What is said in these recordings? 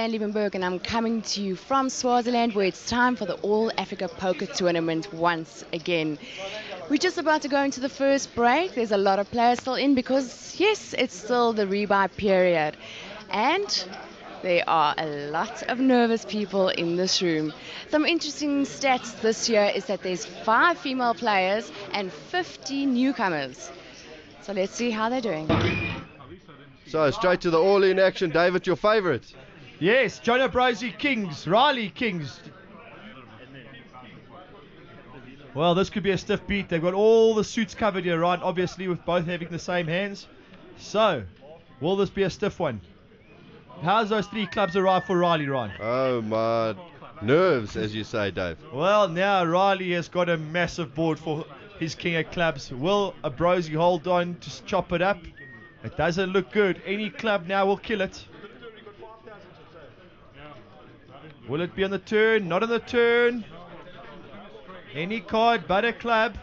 Leanne Liebenberg, and I'm coming to you from Swaziland, where it's time for the All Africa Poker Tournament once again. We're just about to go into the first break. There's a lot of players still in because, yes, it's still the rebuy period. And there are a lot of nervous people in this room. Some interesting stats this year is that there's 5 female players and 50 newcomers. So let's see how they're doing. So straight to the all-in action. David, your favourite? Yes, John O'Brosey Kings, Riley Kings. Well, this could be a stiff beat. They've got all the suits covered here, right? Obviously, with both having the same hands. So, will this be a stiff one? How's those 3 clubs arrive for Riley, Ryan? Oh, my nerves, as you say, Dave. Well, now Riley has got a massive board for his king of clubs. Will O'Brosey hold on to chop it up? It doesn't look good. Any club now will kill it. Will it be on the turn? Not on the turn. Any card but a club.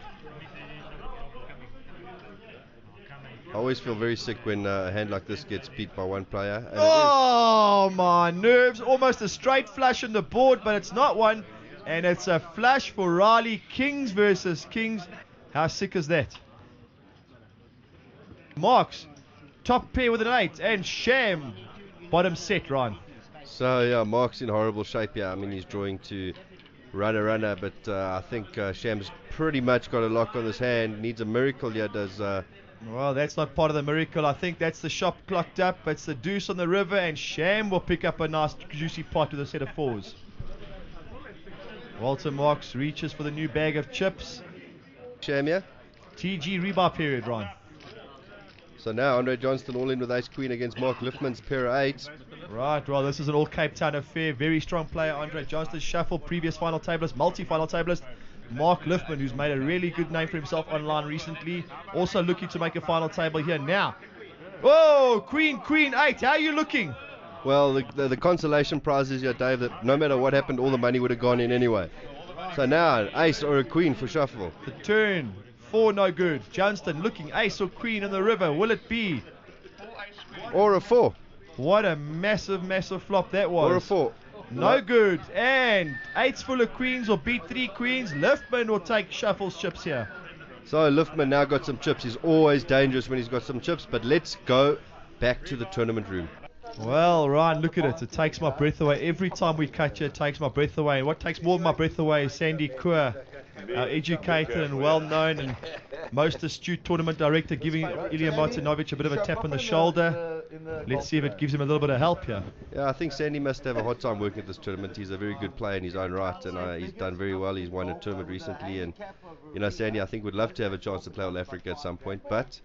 I always feel very sick when a hand like this gets beat by one player. And oh, my nerves. Almost a straight flush on the board, but it's not one. And it's a flush for Riley. Kings versus Kings. How sick is that? Marks. Top pair with an 8. And Sham. Bottom set, Ryan. So, yeah, Mark's in horrible shape here. I mean, he's drawing to runner, but I think Sham's pretty much got a lock on his hand. Needs a miracle here, does... Well, that's not part of the miracle. I think that's the shop clocked up. It's the deuce on the river, and Sham will pick up a nice juicy pot with a set of 4s. Walter Marks reaches for the new bag of chips. Sham here. TG rebar period, Ryan. So now Andre Johnston all in with ace queen against Mark Liffman's pair of 8s. Right, well, this is an all Cape Town affair. Very strong player, Andre Johnston. Shuffle, previous final tableist, multi-final tableist. Mark Liffman, who's made a really good name for himself online recently. Also looking to make a final table here now. Oh, queen, 8. How are you looking? Well, the consolation prize is here, Dave, that no matter what happened, all the money would have gone in anyway. So now, an ace or a queen for shuffle. The turn, 4 no good. Johnston looking ace or queen in the river. Will it be? Or a 4. What a massive, massive flop that was. Or a 4. No good. And 8's full of queens will beat 3 queens. Liftman will take shuffles chips here. So Liftman now got some chips. He's always dangerous when he's got some chips. But let's go back to the tournament room. Well, Ryan, look at it. It takes my breath away. Every time we catch it, it takes my breath away. And what takes more of my breath away is Sandy Kua, our educated and well-known and most astute tournament director, giving Ilya Martinovic a bit of a tap on the shoulder. Let's see if it gives him a little bit of help here. Yeah, I think Sandy must have a hard time working at this tournament. He's a very good player in his own right, and he's done very well. He's won a tournament recently, and you know, Sandy, I think, would love to have a chance to play All Africa at some point, but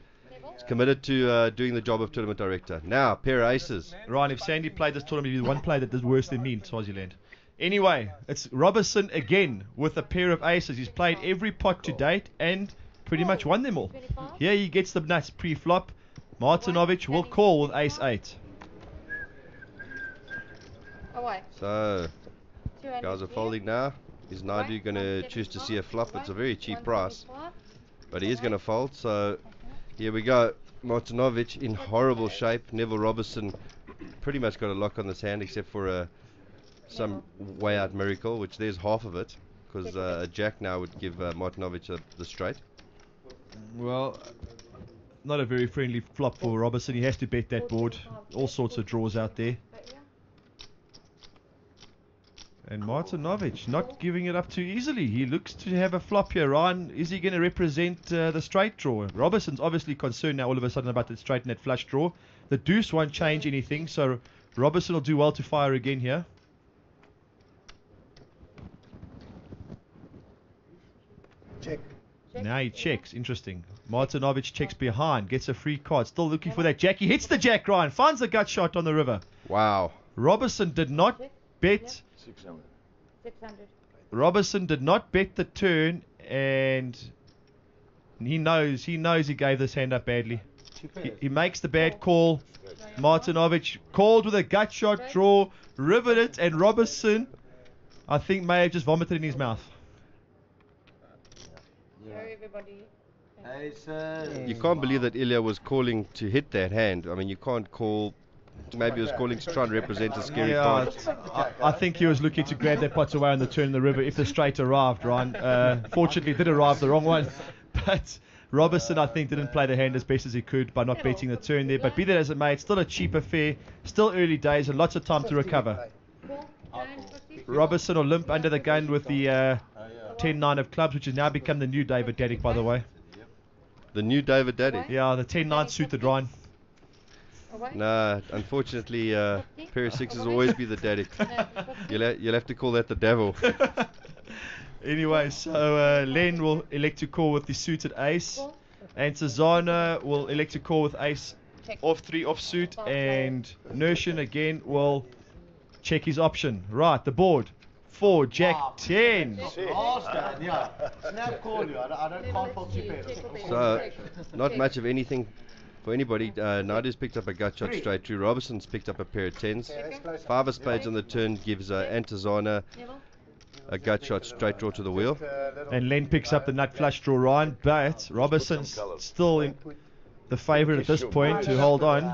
he's committed to doing the job of tournament director. Now, pair of aces. Ryan, if Sandy played this tournament, he'd be one player that does worse than me in Swaziland. Anyway, it's Robertson again with a pair of aces. He's played every pot to date and pretty much won them all. Here he gets the nuts pre-flop. Martinovic will call with ace 8. So, guys are folding now. Is Naidu going to choose to see a flop? It's a very cheap price, but he is going to fold. So, here we go. Martinovic in horrible shape. Neville Robertson pretty much got a lock on this hand, except for some way out miracle, which there's half of it, because a jack now would give Martinovic the straight. Well, not a very friendly flop for Robertson. He has to bet that board. All sorts of draws out there. And Martinovic not giving it up too easily. He looks to have a flop here. Ryan, is he going to represent the straight draw? Robertson's obviously concerned now all of a sudden about the straight and that flush draw. The deuce won't change anything, so Robertson will do well to fire again here. Check. Now he checks. Interesting. Martinovic checks behind. Gets a free card. Still looking for that jack. He hits the jack, Ryan. Finds the gut shot on the river. Wow. Robertson did not bet. 600. Robertson did not bet the turn, and he knows he gave this hand up badly. He makes the bad call. Martinovic called with a gut shot draw, riveted, and Robertson, I think, may have just vomited in his mouth. You can't believe that Ilya was calling to hit that hand. I mean, you can't call maybe he was calling to try and represent a scary Yeah, part. I think he was looking to grab that pot away on the turn in the river if the straight arrived, Ryan. Fortunately, it did arrive the wrong one. But Robertson, I think, didn't play the hand as best as he could by not betting the turn there. But be that as it may, it's still a cheap affair, still early days, and lots of time to recover. Robertson will limp under the gun with the 10-9 of clubs, which has now become the new David Daddick, by the way. The new David Daddick? Yeah, the 10-9 suited Ryan. No, unfortunately, pair of sixes will always be the Daddick. You'll have to call that the devil. Anyway, so Len will elect to call with the suited ace, and Cezana will elect to call with ace off 3 offsuit, and Nershin again will check his option. Right, the board. 4, Jack, 10. So, not much of anything for anybody. Naidu's picked up a gut shot straight through. Robertson's picked up a pair of 10s. 5 of spades on the turn gives Antizana a gut shot straight draw to the wheel. And Len picks up the nut flush draw, Ryan, but Robertson's still in the favourite at this point to hold on.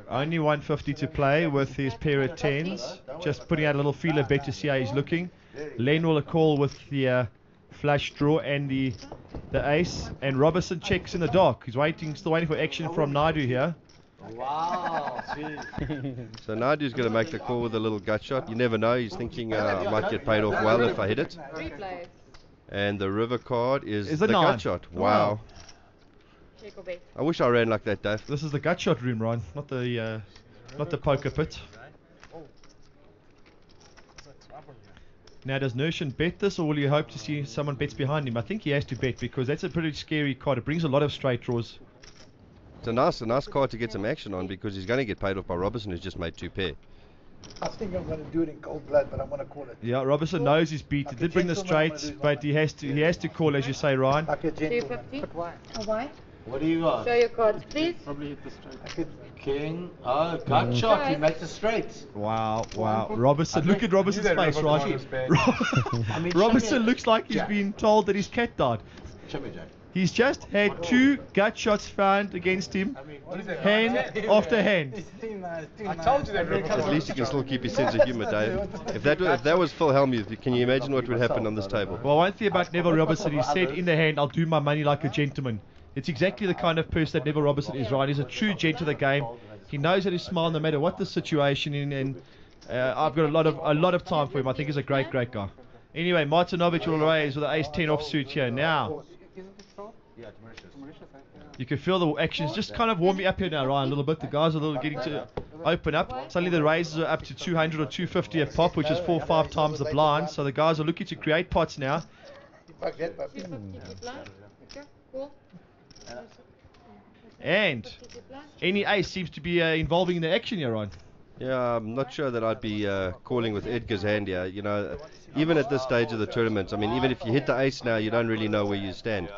Only 150 to play with his pair of 10s. Just putting out a little feeler bet to see how he's looking. Len will call with the flush draw and the ace, and Robertson checks in the dark. He's still waiting for action from Naidu here. Wow. So Naidu's going to make the call with a little gut shot. You never know. He's thinking I might get paid off well if I hit it. And the river card is the gut shot. Wow. I wish I ran like that, Dave. This is the gut shot room, Ryan, not the poker pit. Now, does Nershin bet this, or will you hope to see someone bets behind him? I think he has to bet, because that's a pretty scary card. It brings a lot of straight draws. It's a nice card to get some action on, because he's going to get paid off by Robertson, who's just made 2 pair. I think I'm going to do it in cold blood, but I'm going to call it. Yeah, Robertson knows he's beat. He did bring the straights, but he has to call, as you say, Ryan. Like a gentleman. 250. Why? What do you got? Show your cards, please. Probably hit the straight. King. Oh, gut shot. He makes the straights. Wow. Robertson, look at Robertson's face, Ryan. Robertson looks like he's been told that his cat died. He's just had 2 gut shots found against him, hand after hand. I told you that. At least he can still keep his sense of humour, Dave. If that was Phil Hellmuth, can you imagine what would happen on this table? Well, one thing about Neville Robertson, he said in the hand, I'll do my money like a gentleman. It's exactly the kind of person that Neville Robertson is, right? He's a true gent of the game. He knows how to smile no matter what the situation is, and I've got a lot of time for him. I think he's a great guy. Anyway, Martinovic will raise with the ace-10 offsuit here. Now, you can feel the action's just kind of warming up here now, Ryan, a little bit. The guys are getting to open up. Suddenly the raises are up to 200 or 250 a pop, which is 4 or 5 times the blind. So the guys are looking to create pots now. And any ace seems to be involving in the action here, Ryan. Yeah, I'm not sure that I'd be calling with Edgar's hand here. You know, even at this stage of the tournament, I mean, even if you hit the ace now, you don't really know where you stand.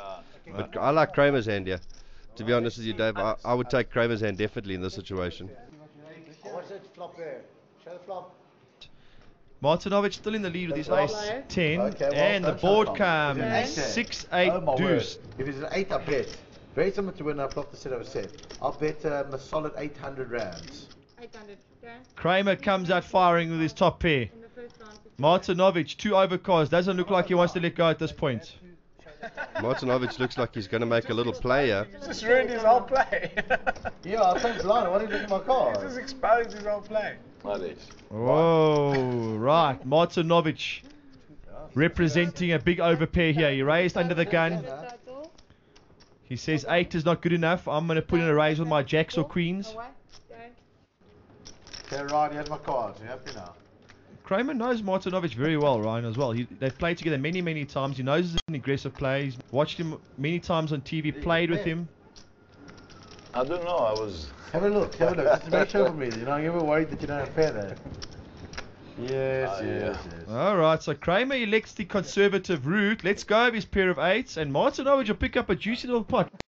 But I like Kramer's hand here. To be honest with you, Dave, I would take Kramer's hand definitely in this situation. What's that flop there? Show the flop. Martinovic still in the lead with his ace-10, Okay, and the board comes 6-8 deuce. If it's an 8, I bet. Very similar to when I flopped the set of a set. I'll bet a solid 800 rounds. 800, okay? Kramer comes out firing with his top pair. In the first round. Martinovic, 2 overcards. Doesn't look like he wants to let go at this point. Martinovic looks like he's going to make a little play here. Just ruined his whole play. Yeah, I think blind. Why did you look at my car? Just exposed his whole play. Oh, right. Martinovic representing a big overpair here. He raised under the gun. He says 8 is not good enough. I'm going to put in a raise with my jacks or queens. Okay, Ryan, here's my cards. You happy now? Kramer knows Martinovic very well, Ryan, as well. They've played together many times. He knows he's an aggressive player. He's watched him many times on TV, played with him. I don't know, I was... Have a look. Just make sure for me. You know, I'm ever worried that you don't have fair there. Yes. Alright, so Kramer elects the conservative route. Let's go of his pair of 8s, and Martinovic will pick up a juicy little pot.